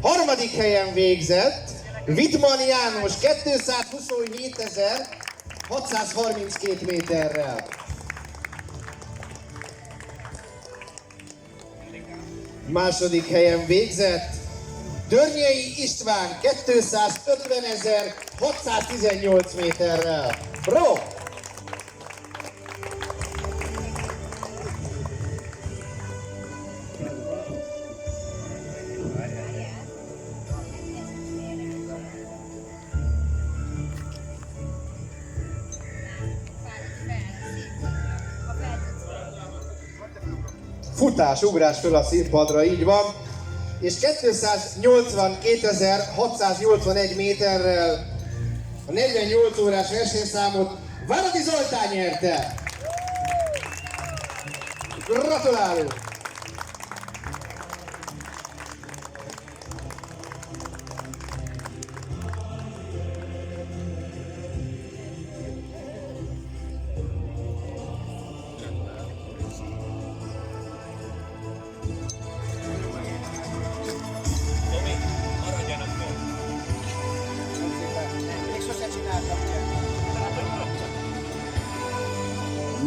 Harmadik helyen végzett Wittmann János 227.632 méterrel. Második helyen végzett Dörnyei István 250.618 méterrel. Bro! Futás, ugrás föl a színpadra, így van. És 282.681 méterrel a 48 órás versenyszámot Váradi Zoltán nyerte. Gratulálunk!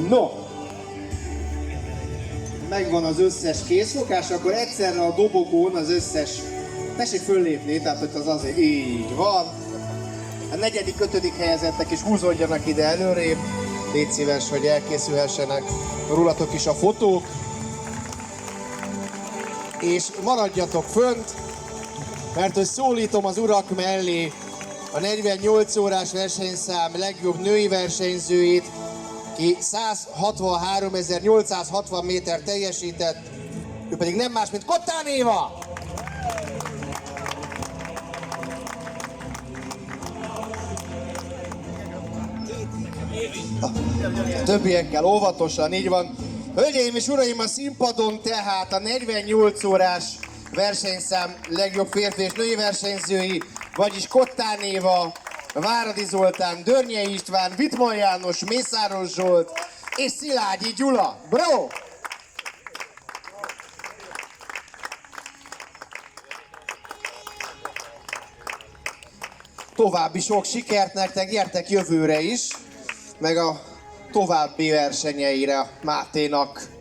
No, megvan az összes készfogás, akkor egyszerre a dobogón az összes, tessék föllépni, tehát hogy az azért így van. A negyedik, ötödik helyezettek is húzódjanak ide előrébb, légy szíves, hogy elkészülhessenek rólatok is a fotók. És maradjatok fönt, mert hogy szólítom az urak mellé a 48 órás versenyszám legjobb női versenyzőit, ki 163.860 méter teljesített, ő pedig nem más, mint Kottán Éva! A többiekkel óvatosan, így van. Hölgyeim és uraim, a színpadon tehát a 48 órás versenyszám legjobb férfi és női versenyzői, vagyis Kottán Éva, Váradi Zoltán, Dörnyei István, Wittmann János, Mészáros Zsolt és Szilágyi Gyula. Bro! További sok sikert nektek, gyertek jövőre is, meg a további versenyeire Máténak.